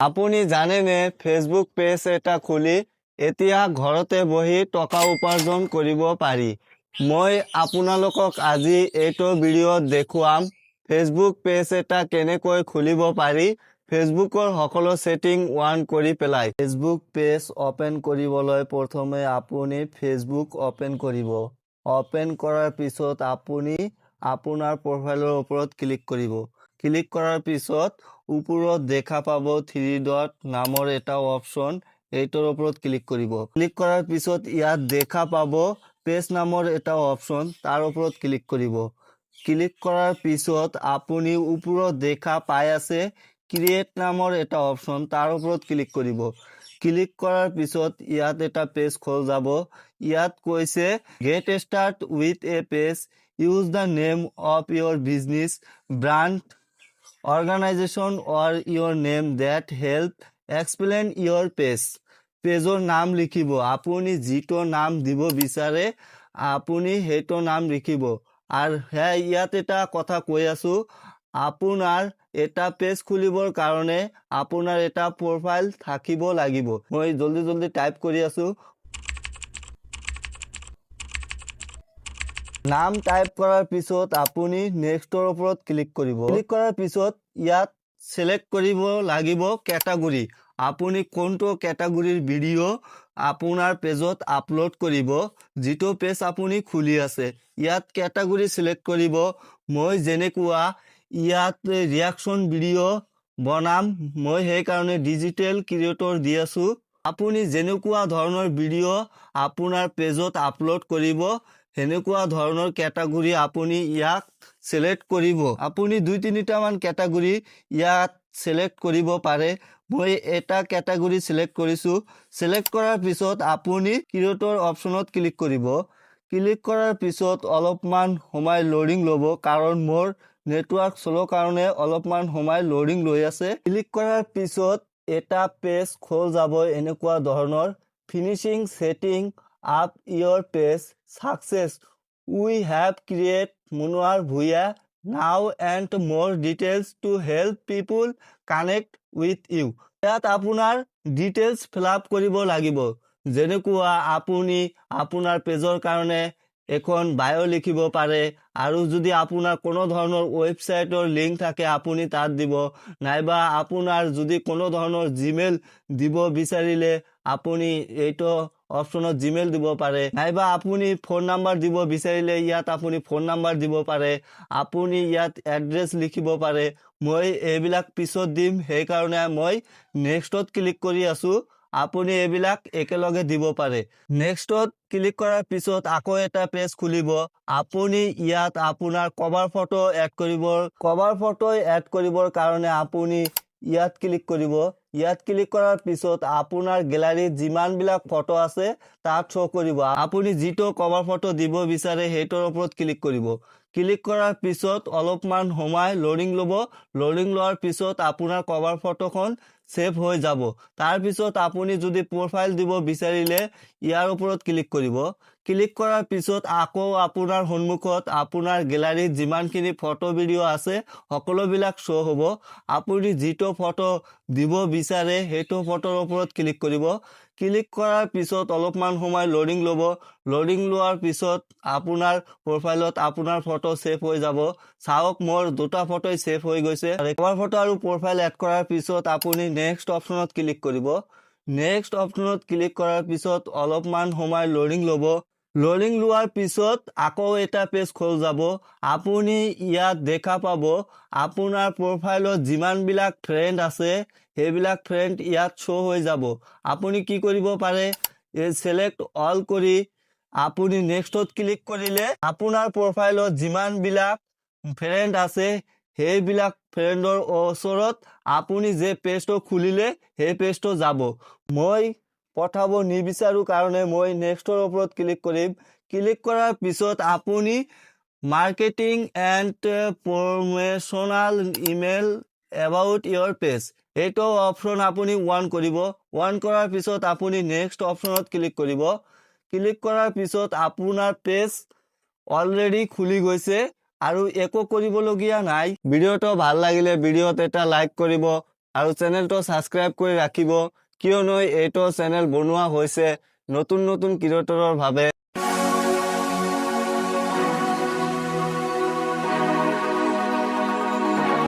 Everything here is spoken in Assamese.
আপুনি জানেনে ফেচবুক পেজ এটা খুলি এতিয়া ঘৰতে বহি টকা উপাৰ্জন কৰিব পাৰি। মই আপোনালোকক আজি এইটো ভিডিঅ'ত দেখুৱাম ফেচবুক পেজ এটা কেনেকৈ খুলিব পাৰি। ফেচবুকৰ সকলো সেটিং অন কৰি পেলাই ফেচবুক পেজ ওপেন কৰিবলৈ প্ৰথমে আপুনি ফেচবুক ওপেন কৰিব। ওপেন কৰাৰ পিছত আপুনি আপোনাৰ প্ৰফাইলৰ ওপৰত ক্লিক কৰিব। ক্লিক কৰাৰ পিছত ওপৰত দেখা পাব 3 ডট নামৰ এটা অপশন, এইটোৰ ওপৰত ক্লিক কৰিব। ক্লিক কৰাৰ পিছত ইয়াত দেখা পাব পেজ নামৰ এটা অপশন, তাৰ ওপৰত ক্লিক কৰিব। ক্লিক কৰাৰ পিছত আপুনি ওপৰত দেখা পাই আছে ক্ৰিয়েট নামৰ এটা অপশন, তাৰ ওপৰত ক্লিক কৰিব। ক্লিক কৰাৰ পিছত ইয়াত এটা পেজ খোল যাব। ইয়াত কৈছে get start with a page, use the name of your business, brand, organization or your name that help explain your page. পেজৰ নাম লিখিব। আপুনি যিটো নাম দিব বিচাৰে আপুনি সেইটো নাম লিখিব। আৰু ইয়াত এটা কথা কৈ আছো, আপোনাৰ এটা পেজ খুলিবৰ কাৰণে আপোনাৰ এটা প্ৰফাইল থাকিব লাগিব। মই জলদি টাইপ কৰি আছো। নাম টাইপ কৰাৰ পিছত আপুনি নেক্সটৰ ওপৰত ক্লিক কৰিব। ক্লিক কৰাৰ পিছত ইয়াত সিলেক্ট কৰিব লাগিব ক্যাটাগৰী। আপুনি কোনটো ক্যাটাগৰীৰ ভিডিঅ' আপোনাৰ পেজত আপলোড কৰিব, যিটো পেজ আপুনি খুলি আছে। ইয়াত ক্যাটাগৰী সিলেক্ট কৰিব। মই যেনেকুৱা ইয়াত ৰিয়াকশন ভিডিঅ' বনাম, মই সেই কাৰণে ডিজিটেল ক্ৰিয়েটৰ দি আছো। আপুনি যেনেকুৱা ধৰণৰ ভিডিঅ' আপোনাৰ পেজত আপলোড কৰিব সেনেকুৱা ধৰণৰ ক্যাটাগৰী আপুনি ইয়াক সিলেক্ট কৰিব। আপুনি 2-3টা মান ক্যাটাগৰী ইয়াত সিলেক্ট কৰিব পাৰে। মই এটা ক্যাটাগৰী সিলেক্ট কৰিছো। সিলেক্ট কৰাৰ পিছত আপুনি ক্ৰিয়েটৰ অপশনত ক্লিক কৰিব। ক্লিক কৰাৰ পিছত অলপমান সময় লোডিং ল'ব, কাৰণ মোৰ নেটৱৰ্ক স্লো কাৰণে অলপমান সময় লোডিং লৈ আছে। ক্লিক কৰাৰ পিছত এটা পেজ খোল যাব এনেকুৱা ধৰণৰ, finishing setting up your page success, we have created Munwar Bhuya now and more details to help people connect with you. ইয়াত আপোনাৰ ডিটেইলছ ফিলআপ কৰিব লাগিব। যেনেকুৱা আপুনি আপোনাৰ পেজৰ কাৰণে এখন বায়ো লিখিব পাৰে, আৰু যদি আপোনাৰ কোনো ধৰণৰ ৱেবছাইটৰ লিংক থাকে আপুনি তাত দিব, নাইবা আপোনাৰ যদি কোনো ধৰণৰ জিমেইল দিব বিচাৰিলে আপুনি এইটো অপশনত জিমেইল দিব পাৰে, নাইবা আপুনি ফোন নাম্বাৰ দিব বিচাৰিলে ইয়াত আপুনি ফোন নাম্বাৰ দিব পাৰে। আপুনি ইয়াত এড্ৰেছ লিখিব পাৰে। মই এইবিলাক পিছত দিম, সেই কাৰণে মই নেক্সটত ক্লিক কৰি আছো। আপুনি এইবিলাক একেলগে দিব পাৰে। নেক্সটত ক্লিক কৰাৰ পিছত আকৌ এটা পেজ খুলিব। আপুনি ইয়াত আপোনাৰ কভাৰ ফটো এড কৰিব। কভাৰ ফটো এড কৰিবৰ কাৰণে আপুনি ইয়াত ক্লিক কৰিব। ইয়াত ক্লিক কৰাৰ পিছত আপোনাৰ গ্যালাৰীত যিমান বিলাক ফটো আছে তাত শো কৰিব। আপুনি যিটো কভাৰ ফটো দিব বিচাৰে সেইটোৰ ওপৰত ক্লিক কৰিব। ক্লিক কৰাৰ পিছত অলপমান সময় লোডিং ল'ব। লোডিং লোৱাৰ পিছত আপোনাৰ কভাৰ ফটোখন সেভ হৈ যাব। তাৰ পিছত আপুনি যদি প্ৰফাইল দিব বিচাৰিলে ইয়াৰ ওপৰত ক্লিক কৰিব। ক্লিক কৰাৰ পিছত আকৌ আপোনাৰ সন্মুখত আপোনাৰ গ্যালাৰীত যিমানখিনি ফটো ভিডিঅ' আছে সকলোবিলাক শো হ'ব। আপুনি যিটো ফটো দিব বিচাৰে সেইটো ফটোৰ ওপৰত ক্লিক কৰিব। ক্লিক কৰাৰ পিছত অলপমান সময় লোডিং ল'ব। লোডিং লোৱাৰ পিছত আপোনাৰ প্ৰফাইলত আপোনাৰ ফটো সেভ হৈ যাব। চাওক মোৰ দুটা ফটোই সেভ হৈ গৈছে। কভাৰ ফটো আৰু প্ৰফাইল এড কৰাৰ পিছত আপুনি নেক্সট অপশনত ক্লিক কৰিব। নেক্সট অপশনত ক্লিক কৰাৰ পিছত অলপমান সময় লোডিং ল'ব। লোডিং লোৱাৰ পিছত আকৌ এটা পেজ খোল যাব। আপুনি ইয়াত দেখা পাব আপোনাৰ প্ৰফাইলত যিমানবিলাক ফ্ৰেণ্ড আছে সেইবিলাক ফ্ৰেণ্ড ইয়াত শো হৈ যাব। আপুনি কি কৰিব পাৰে, এই সিলেক্ট অল কৰি আপুনি নেক্সটত ক্লিক কৰিলে আপোনাৰ প্ৰফাইলত যিমানবিলাক ফ্ৰেণ্ড আছে সেইবিলাক ফ্ৰেণ্ডৰ ওচৰত আপুনি যে পেজটো খুলিলে সেই পেজটো যাব। মই পঠাব নিবিচাৰো কাৰণে মই নেক্সটৰ ওপৰত ক্লিক কৰিম। ক্লিক কৰাৰ পিছত আপুনি marketing and promotional email about your page এইটো অপশন আপুনি অন কৰিব। অন কৰাৰ পিছত আপুনি নেক্সট অপশনত ক্লিক কৰিব। ক্লিক কৰাৰ পিছত আপোনাৰ পেজ অলৰেডি খুলি গৈছে আৰু একো কৰিবলগীয়া নাই। ভিডিঅ'টো ভাল লাগিলে ভিডিঅ'ত এটা লাইক কৰিব। আৰু চেনেলটো ছাবস্ক্ৰাইব কৰি ৰাখিব, কিয়নো এইটো চেনেল বনোৱা হৈছে নতুন নতুন ক্ৰিয়েটৰৰ বাবে।